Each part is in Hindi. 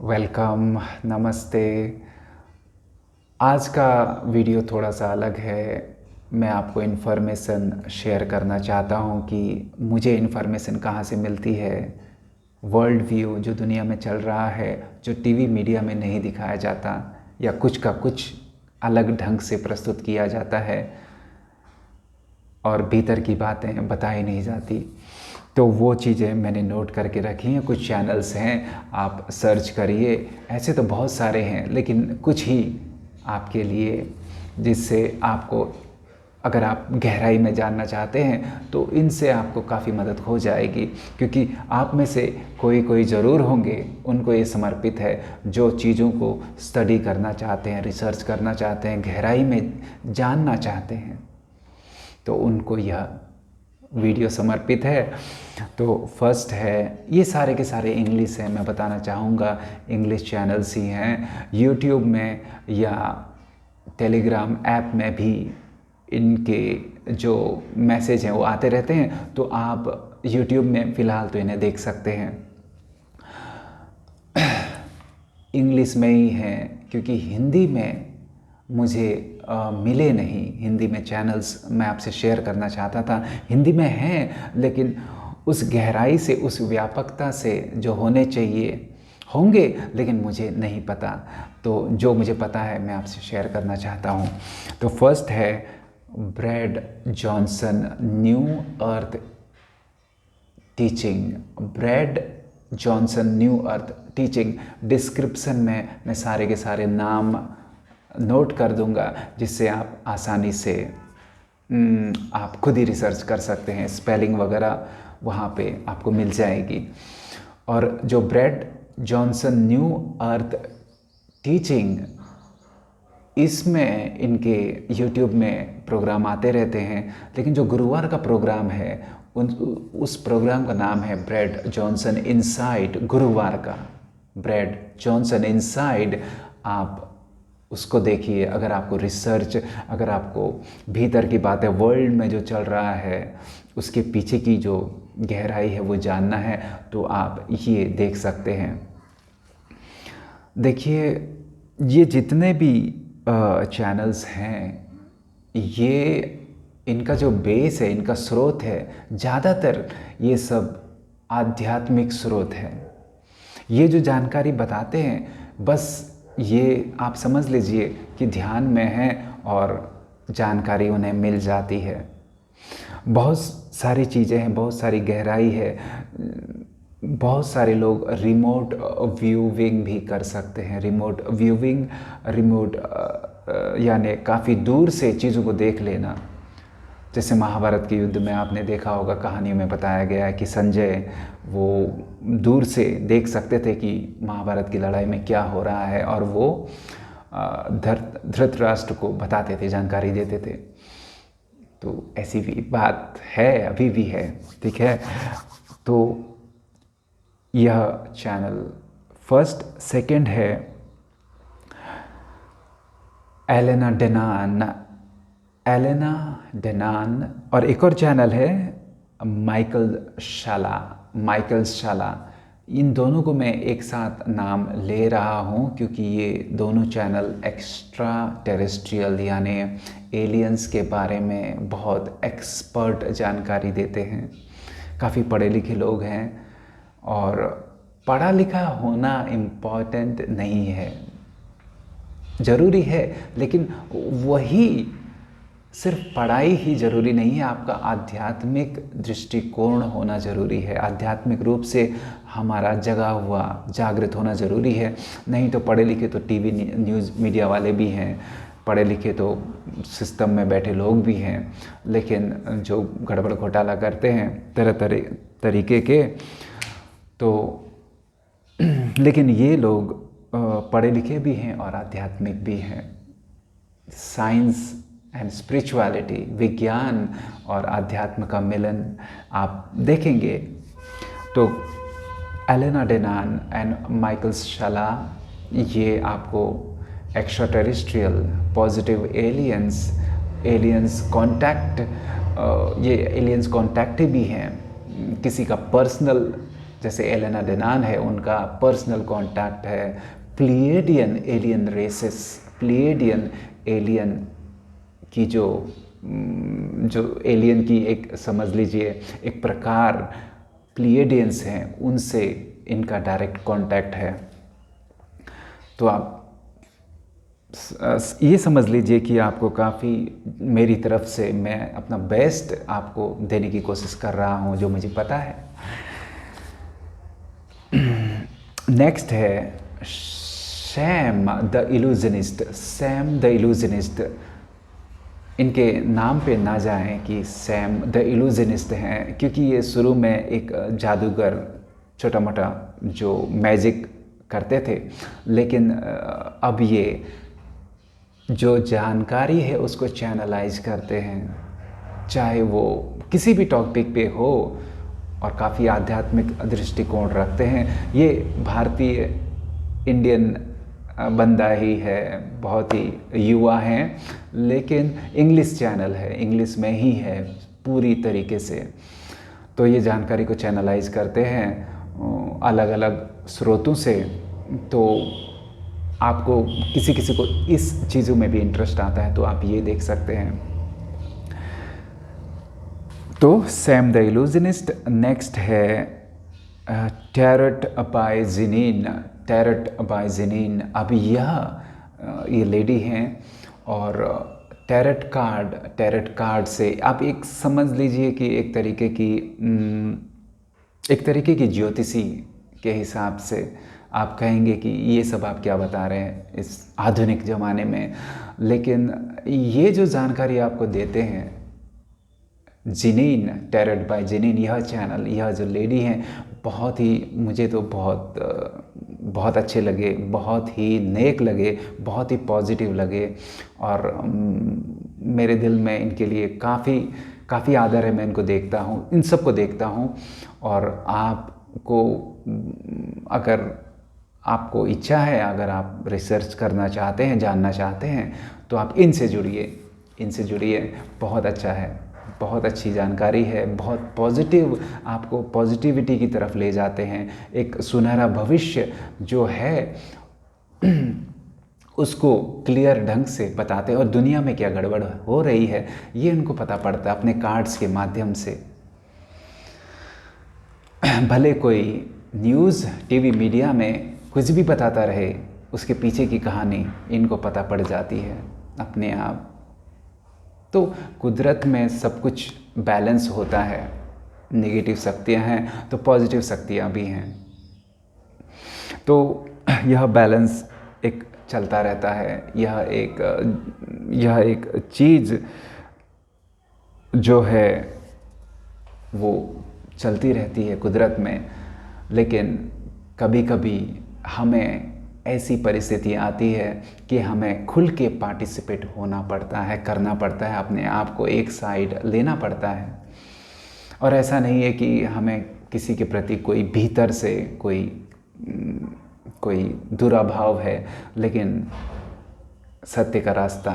वेलकम, नमस्ते। आज का वीडियो थोड़ा सा अलग है। मैं आपको इन्फॉर्मेशन शेयर करना चाहता हूँ कि मुझे इन्फॉर्मेशन कहाँ से मिलती है। वर्ल्ड व्यू जो दुनिया में चल रहा है, जो टीवी मीडिया में नहीं दिखाया जाता या कुछ का कुछ अलग ढंग से प्रस्तुत किया जाता है और भीतर की बातें बताई नहीं जाती, तो वो चीज़ें मैंने नोट करके रखी हैं। कुछ चैनल्स हैं, आप सर्च करिए। ऐसे तो बहुत सारे हैं, लेकिन कुछ ही आपके लिए, जिससे आपको, अगर आप गहराई में जानना चाहते हैं तो इनसे आपको काफ़ी मदद हो जाएगी। क्योंकि आप में से कोई कोई ज़रूर होंगे, उनको ये समर्पित है, जो चीज़ों को स्टडी करना चाहते हैं, रिसर्च करना चाहते हैं, गहराई में जानना चाहते हैं, तो उनको यह वीडियो समर्पित है। तो फर्स्ट है, ये सारे के सारे इंग्लिश हैं, मैं बताना चाहूँगा इंग्लिश चैनल्स ही हैं। यूट्यूब में या टेलीग्राम ऐप में भी इनके जो मैसेज हैं वो आते रहते हैं, तो आप यूट्यूब में फ़िलहाल तो इन्हें देख सकते हैं। इंग्लिश में ही हैं, क्योंकि हिंदी में मुझे मिले नहीं। हिंदी में चैनल्स मैं आपसे शेयर करना चाहता था, हिंदी में हैं, लेकिन उस गहराई से, उस व्यापकता से जो होने चाहिए होंगे, लेकिन मुझे नहीं पता। तो जो मुझे पता है मैं आपसे शेयर करना चाहता हूँ। तो फर्स्ट है ब्रैड जॉनसन न्यू अर्थ टीचिंग। ब्रैड जॉनसन न्यू अर्थ टीचिंग। डिस्क्रिप्शन में मैं सारे के सारे नाम नोट कर दूंगा, जिससे आप आसानी से आप खुद ही रिसर्च कर सकते हैं। स्पेलिंग वगैरह वहाँ पे आपको मिल जाएगी। और जो ब्रैड जॉनसन न्यू अर्थ टीचिंग, इसमें इनके यूट्यूब में प्रोग्राम आते रहते हैं, लेकिन जो गुरुवार का प्रोग्राम है उस प्रोग्राम का नाम है ब्रैड जॉनसन इनसाइड। गुरुवार का ब्रैड जॉनसन इनसाइड, आप उसको देखिए। अगर आपको रिसर्च, अगर आपको भीतर की बातें, वर्ल्ड में जो चल रहा है उसके पीछे की जो गहराई है वो जानना है, तो आप ये देख सकते हैं। देखिए, ये जितने भी चैनल्स हैं, ये इनका जो बेस है, इनका स्रोत है, ज़्यादातर ये सब आध्यात्मिक स्रोत है। ये जो जानकारी बताते हैं, बस ये आप समझ लीजिए कि ध्यान में है और जानकारी उन्हें मिल जाती है। बहुत सारी चीज़ें हैं, बहुत सारी गहराई है। बहुत सारे लोग रिमोट व्यूइंग भी कर सकते हैं। रिमोट व्यूइंग, रिमोट यानी काफ़ी दूर से चीज़ों को देख लेना। जैसे महाभारत के युद्ध में आपने देखा होगा, कहानियों में बताया गया है कि संजय वो दूर से देख सकते थे कि महाभारत की लड़ाई में क्या हो रहा है, और वो धृतराष्ट्र को बताते थे, जानकारी देते थे। तो ऐसी भी बात है, अभी भी है, ठीक है। तो यह चैनल फर्स्ट। सेकंड है एलेना डेनान। एलेना डेनान। और एक और चैनल है माइकल शाला। माइकल शाला। इन दोनों को मैं एक साथ नाम ले रहा हूँ, क्योंकि ये दोनों चैनल एक्स्ट्रा टेरेस्ट्रियल यानी एलियंस के बारे में बहुत एक्सपर्ट जानकारी देते हैं। काफ़ी पढ़े लिखे लोग हैं, और पढ़ा लिखा होना इम्पॉर्टेंट नहीं है, ज़रूरी है, लेकिन वही सिर्फ पढ़ाई ही ज़रूरी नहीं है। आपका आध्यात्मिक दृष्टिकोण होना ज़रूरी है। आध्यात्मिक रूप से हमारा जगा हुआ, जागृत होना ज़रूरी है। नहीं तो पढ़े लिखे तो टीवी न्यूज़ मीडिया वाले भी हैं, पढ़े लिखे तो सिस्टम में बैठे लोग भी हैं, लेकिन जो गड़बड़ घोटाला करते हैं तरह तरह तरीके के, तो लेकिन ये लोग पढ़े लिखे भी हैं और आध्यात्मिक भी हैं। साइंस एंड स्पिरिचुअलिटी, विज्ञान और आध्यात्म का मिलन आप देखेंगे। तो एलेना डेनान एंड माइकल शाला, ये आपको extra terrestrial, positive aliens, aliens contact, ये एलियंस कॉन्टैक्ट भी हैं। किसी का पर्सनल जैसे एलेना डेनान है, उनका पर्सनल कांटेक्ट है प्लिएडियन एलियन रेसेस, प्लिएडियन एलियन की जो एलियन की एक समझ लीजिए एक प्रकार प्लिएडियंस हैं, उनसे इनका डायरेक्ट कांटेक्ट है। तो आप ये समझ लीजिए कि आपको काफ़ी मेरी तरफ से मैं अपना बेस्ट आपको देने की कोशिश कर रहा हूँ जो मुझे पता है। नेक्स्ट है Sam the illusionist. Sam the illusionist, इनके नाम पे ना जाएं कि सैम द इल्यूजनिस्ट हैं, क्योंकि ये शुरू में एक जादूगर छोटा मोटा जो मैजिक करते थे, लेकिन अब ये जो जानकारी है उसको चैनलाइज करते हैं, चाहे वो किसी भी टॉपिक पे हो, और काफ़ी आध्यात्मिक दृष्टिकोण रखते हैं। ये भारतीय इंडियन बंदा ही है, बहुत ही युवा हैं, लेकिन इंग्लिश चैनल है, इंग्लिश में ही है पूरी तरीके से। तो ये जानकारी को चैनलाइज करते हैं अलग अलग स्रोतों से। तो आपको किसी किसी को इस चीज़ों में भी इंटरेस्ट आता है तो आप ये देख सकते हैं। तो सैम द इल्यूजनिस्ट। नेक्स्ट है टैरट बाय ज़नीन। टैरट बाय ज़नीन, अब ये लेडी हैं और टैरट कार्ड से आप एक समझ लीजिए कि एक तरीके की ज्योतिषी के हिसाब से आप कहेंगे कि ये सब आप क्या बता रहे हैं इस आधुनिक ज़माने में, लेकिन ये जो जानकारी आपको देते हैं जिनीन, टैरट बाय जिनीन, यह चैनल, यह जो लेडी हैं, बहुत ही मुझे तो बहुत अच्छे लगे, बहुत ही नेक लगे, बहुत ही पॉजिटिव लगे, और मेरे दिल में इनके लिए काफ़ी आदर है। मैं इनको देखता हूँ, इन सब को देखता हूँ। और आपको अगर आपको इच्छा है, अगर आप रिसर्च करना चाहते हैं, जानना चाहते हैं, तो आप इनसे जुड़िए। बहुत अच्छा है, बहुत अच्छी जानकारी है, बहुत पॉजिटिव, आपको पॉजिटिविटी की तरफ ले जाते हैं। एक सुनहरा भविष्य जो है उसको क्लियर ढंग से बताते हैं, और दुनिया में क्या गड़बड़ हो रही है ये उनको पता पड़ता है अपने कार्ड्स के माध्यम से। भले कोई न्यूज़ टीवी मीडिया में कुछ भी बताता रहे, उसके पीछे की कहानी इनको पता पड़ जाती है अपने आप। तो कुदरत में सब कुछ बैलेंस होता है, नेगेटिव शक्तियाँ हैं तो पॉजिटिव शक्तियाँ भी हैं, तो यह बैलेंस एक चलता रहता है। यह एक चीज़ जो है वो चलती रहती है कुदरत में, लेकिन कभी कभी हमें ऐसी परिस्थितियाँ आती है कि हमें खुल के पार्टिसिपेट होना पड़ता है, करना पड़ता है, अपने आप को एक साइड लेना पड़ता है। और ऐसा नहीं है कि हमें किसी के प्रति कोई भीतर से कोई दुराभाव है, लेकिन सत्य का रास्ता,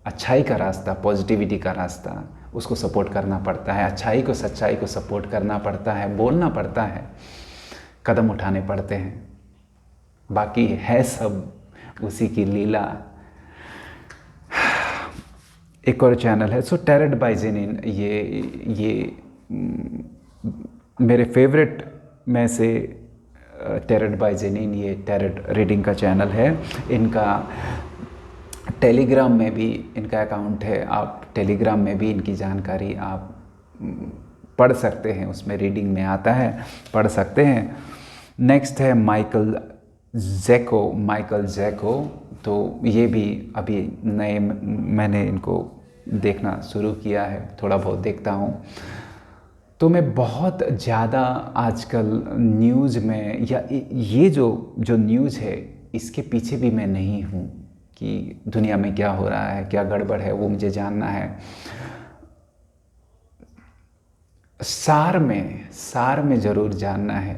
अच्छाई का रास्ता, पॉजिटिविटी का रास्ता, उसको सपोर्ट करना पड़ता है। अच्छाई को, सच्चाई को सपोर्ट करना पड़ता है, बोलना पड़ता है, कदम उठाने पड़ते हैं। बाकी है सब उसी की लीला। एक और चैनल है टैरट बाय जिनीन, ये मेरे फेवरेट में से टैरट बाय जिनीन, ये टैरट रीडिंग का चैनल है। इनका टेलीग्राम में भी इनका अकाउंट है, आप टेलीग्राम में भी इनकी जानकारी आप पढ़ सकते हैं, उसमें रीडिंग में आता है, पढ़ सकते हैं। नेक्स्ट है माइकल जैको। तो ये भी अभी नए मैंने इनको देखना शुरू किया है, थोड़ा बहुत देखता हूँ। तो मैं बहुत ज़्यादा आजकल न्यूज़ में या ये जो न्यूज़ है इसके पीछे भी मैं नहीं हूँ कि दुनिया में क्या हो रहा है, क्या गड़बड़ है, वो मुझे जानना है। सार में ज़रूर जानना है,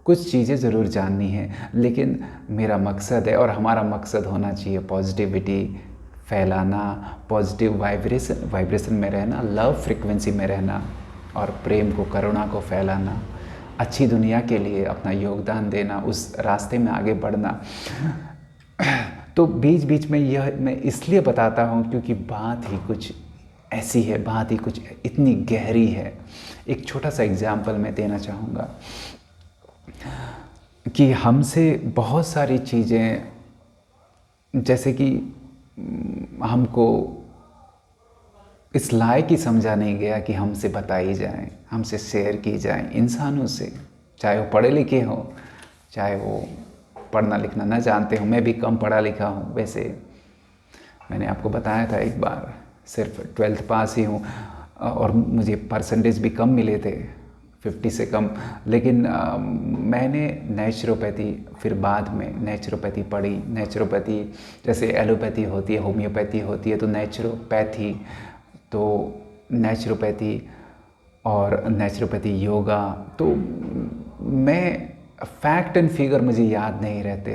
कुछ चीज़ें ज़रूर जाननी है, लेकिन मेरा मकसद है और हमारा मकसद होना चाहिए पॉजिटिविटी फैलाना, पॉजिटिव वाइब्रेशन में रहना, लव फ्रिक्वेंसी में रहना, और प्रेम को, करुणा को फैलाना। अच्छी दुनिया के लिए अपना योगदान देना, उस रास्ते में आगे बढ़ना। तो बीच बीच में यह मैं इसलिए बताता हूँ क्योंकि बात ही कुछ ऐसी है, बात ही कुछ इतनी गहरी है। एक छोटा सा एग्जाम्पल मैं देना चाहूँगा कि हमसे बहुत सारी चीज़ें, जैसे कि हमको इस लायक ही समझा नहीं गया कि हमसे बताई जाए, हमसे शेयर की जाए इंसानों से, चाहे वो पढ़े लिखे हों, चाहे वो पढ़ना लिखना ना जानते हो। मैं भी कम पढ़ा लिखा हूँ वैसे, मैंने आपको बताया था एक बार, सिर्फ 12th पास ही हूँ और मुझे परसेंटेज भी कम मिले थे, 50 से कम। लेकिन मैंने नेचुरोपैथी, फिर बाद में नेचुरोपैथी पढ़ी। नेचुरोपैथी जैसे एलोपैथी होती है, होम्योपैथी होती है, तो नेचुरोपैथी, तो नेचुरोपैथी और नेचुरोपैथी योगा। तो मैं फैक्ट एंड फिगर मुझे याद नहीं रहते,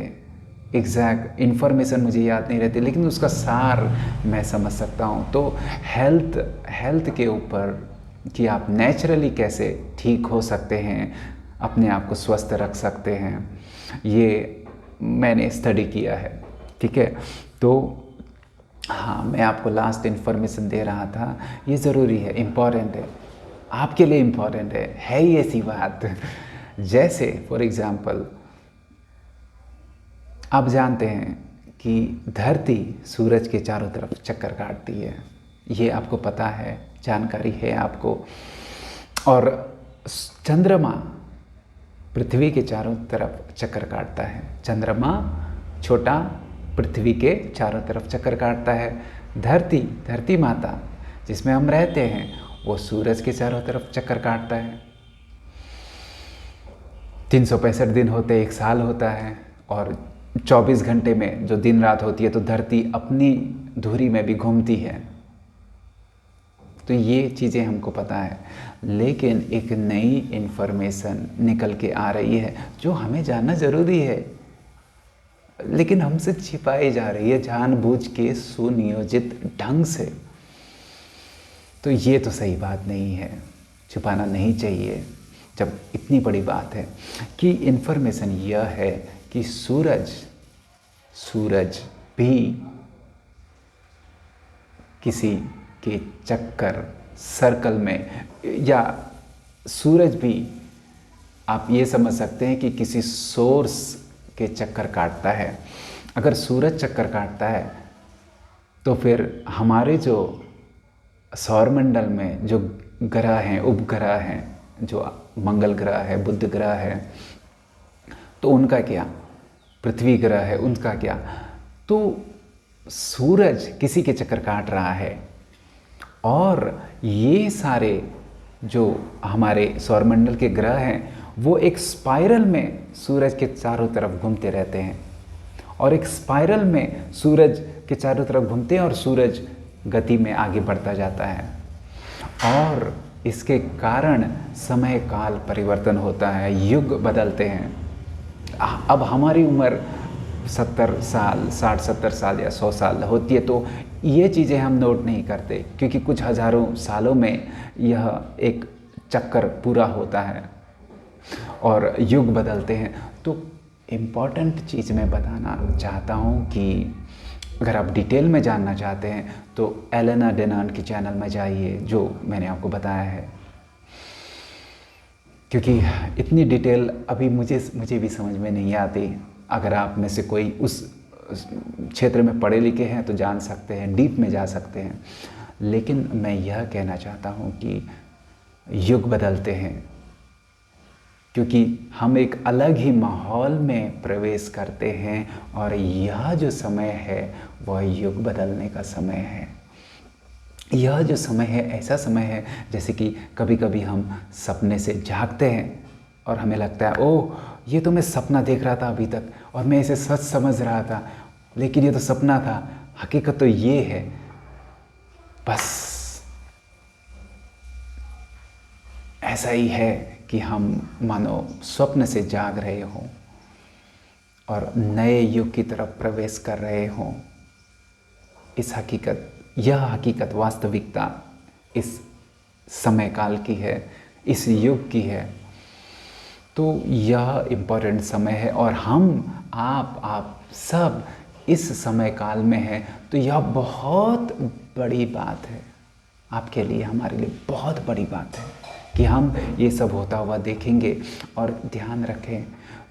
एग्जैक्ट इन्फॉर्मेशन मुझे याद नहीं रहती, लेकिन उसका सार मैं समझ सकता हूँ। तो हेल्थ के ऊपर कि आप नेचुरली कैसे ठीक हो सकते हैं, अपने आप को स्वस्थ रख सकते हैं, ये मैंने स्टडी किया है। ठीक है, तो हाँ, मैं आपको लास्ट इन्फॉर्मेशन दे रहा था, ये ज़रूरी है, इम्पॉर्टेंट है, आपके लिए इम्पॉर्टेंट है ही ऐसी बात। जैसे फॉर एग्ज़ाम्पल आप जानते हैं कि धरती सूरज के चारों तरफ चक्कर काटती है, ये आपको पता है, जानकारी है आपको। और चंद्रमा पृथ्वी के चारों तरफ चक्कर काटता है। चंद्रमा छोटा पृथ्वी के चारों तरफ चक्कर काटता है। धरती माता जिसमें हम रहते हैं वो सूरज के चारों तरफ चक्कर काटता है। 365 दिन होते, एक साल होता है, और 24 घंटे में जो दिन रात होती है, तो धरती अपनी धुरी में भी घूमती है। तो ये चीज़ें हमको पता है, लेकिन एक नई इन्फॉर्मेशन निकल के आ रही है जो हमें जानना ज़रूरी है, लेकिन हमसे छिपाई जा रही है जानबूझ के, सुनियोजित ढंग से। तो ये तो सही बात नहीं है, छुपाना नहीं चाहिए जब इतनी बड़ी बात है। कि इन्फॉर्मेशन यह है कि सूरज भी किसी के चक्कर सर्कल में, या सूरज भी आप ये समझ सकते हैं कि किसी सोर्स के चक्कर काटता है। अगर सूरज चक्कर काटता है तो फिर हमारे जो सौरमंडल में जो ग्रह हैं, उपग्रह हैं, जो मंगल ग्रह है, बुध ग्रह है, तो उनका क्या, पृथ्वी ग्रह है, उनका क्या। तो सूरज किसी के चक्कर काट रहा है, और ये सारे जो हमारे सौरमंडल के ग्रह हैं वो एक स्पाइरल में सूरज के चारों तरफ घूमते रहते हैं, और एक स्पाइरल में सूरज के चारों तरफ घूमते हैं, और सूरज गति में आगे बढ़ता जाता है, और इसके कारण समय काल परिवर्तन होता है, युग बदलते हैं। अब हमारी उम्र 70 साल, 60-70 साल या 100 साल होती है, तो ये चीज़ें हम नोट नहीं करते, क्योंकि कुछ हज़ारों सालों में यह एक चक्कर पूरा होता है और युग बदलते हैं। तो इम्पॉर्टेंट चीज़ मैं बताना चाहता हूँ कि अगर आप डिटेल में जानना चाहते हैं तो एलेना डेनान के चैनल में जाइए, जो मैंने आपको बताया है, क्योंकि इतनी डिटेल अभी मुझे भी समझ में नहीं आती। अगर आप में से कोई उस क्षेत्र में पढ़े लिखे हैं तो जान सकते हैं, डीप में जा सकते हैं। लेकिन मैं यह कहना चाहता हूँ कि युग बदलते हैं, क्योंकि हम एक अलग ही माहौल में प्रवेश करते हैं, और यह जो समय है वह युग बदलने का समय है। यह जो समय है ऐसा समय है जैसे कि कभी कभी हम सपने से जागते हैं और हमें लगता है, ओह ये तो मैं सपना देख रहा था अभी तक, और मैं इसे सच समझ रहा था, लेकिन ये तो सपना था, हकीकत तो ये है। बस ऐसा ही है कि हम मानो स्वप्न से जाग रहे हों और नए युग की तरफ प्रवेश कर रहे हों। यह हकीकत, वास्तविकता इस समय काल की है, इस युग की है। तो यह इम्पोर्टेंट समय है और हम आप सब इस समय काल में हैं, तो यह बहुत बड़ी बात है आपके लिए, हमारे लिए बहुत बड़ी बात है कि हम ये सब होता हुआ देखेंगे। और ध्यान रखें,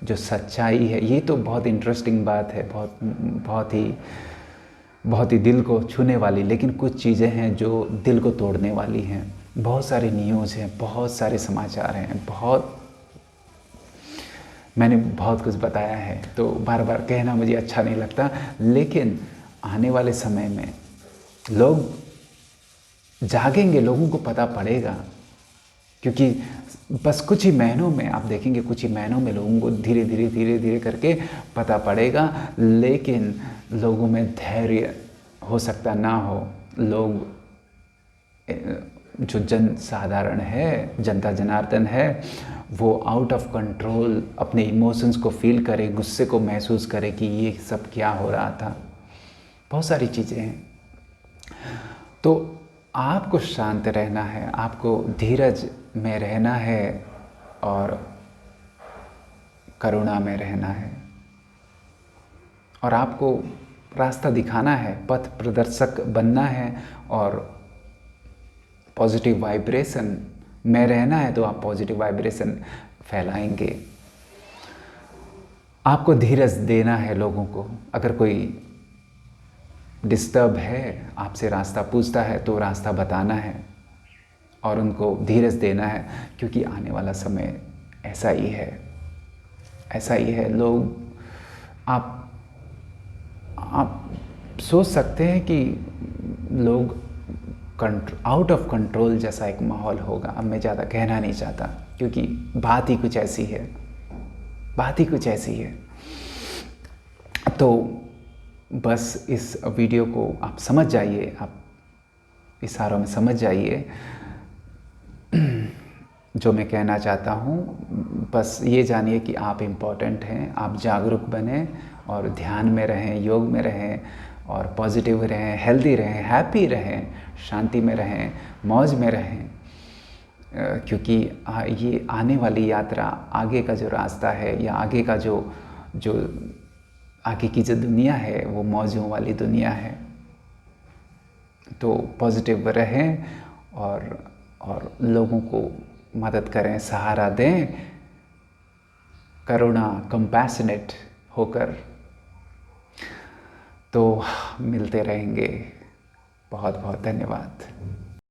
जो सच्चाई है, ये तो बहुत इंटरेस्टिंग बात है, बहुत ही दिल को छूने वाली, लेकिन कुछ चीज़ें हैं जो दिल को तोड़ने वाली हैं। बहुत सारे न्यूज़ हैं, बहुत सारे समाचार हैं, मैंने बहुत कुछ बताया है, तो बार बार कहना मुझे अच्छा नहीं लगता, लेकिन आने वाले समय में लोग जागेंगे, लोगों को पता पड़ेगा, क्योंकि बस कुछ ही महीनों में आप देखेंगे, कुछ ही महीनों में लोगों को धीरे धीरे करके पता पड़ेगा। लेकिन लोगों में धैर्य हो सकता ना हो। लोग, जो जन साधारण है, जनता जनार्दन है, वो आउट ऑफ कंट्रोल अपने इमोशंस को फील करे, गुस्से को महसूस करे कि ये सब क्या हो रहा था। बहुत सारी चीज़ें हैं। तो आपको शांत रहना है, आपको धीरज में रहना है और करुणा में रहना है, और आपको रास्ता दिखाना है, पथ प्रदर्शक बनना है और पॉजिटिव वाइब्रेशन में रहना है। तो आप पॉजिटिव वाइब्रेशन फैलाएंगे। आपको धीरज देना है लोगों को। अगर कोई डिस्टर्ब है, आपसे रास्ता पूछता है, तो रास्ता बताना है और उनको धीरज देना है, क्योंकि आने वाला समय ऐसा ही है। लोग, आप सोच सकते हैं कि लोग आउट ऑफ कंट्रोल जैसा एक माहौल होगा। अब मैं ज़्यादा कहना नहीं चाहता, क्योंकि बात ही कुछ ऐसी है। तो बस इस वीडियो को आप समझ जाइए, आप इशारों में समझ जाइए जो मैं कहना चाहता हूँ। बस ये जानिए कि आप इम्पोर्टेंट हैं, आप जागरूक बने और ध्यान में रहें, योग में रहें और पॉजिटिव रहें, हेल्दी रहें, हैप्पी रहें, शांति में रहें, मौज में रहें, क्योंकि ये आने वाली यात्रा, आगे का जो रास्ता है, या आगे का जो आगे की जो दुनिया है, वो मौजों वाली दुनिया है। तो पॉजिटिव रहें और लोगों को मदद करें, सहारा दें, करुणा, कंपैशनेट होकर। तो मिलते रहेंगे। बहुत बहुत धन्यवाद।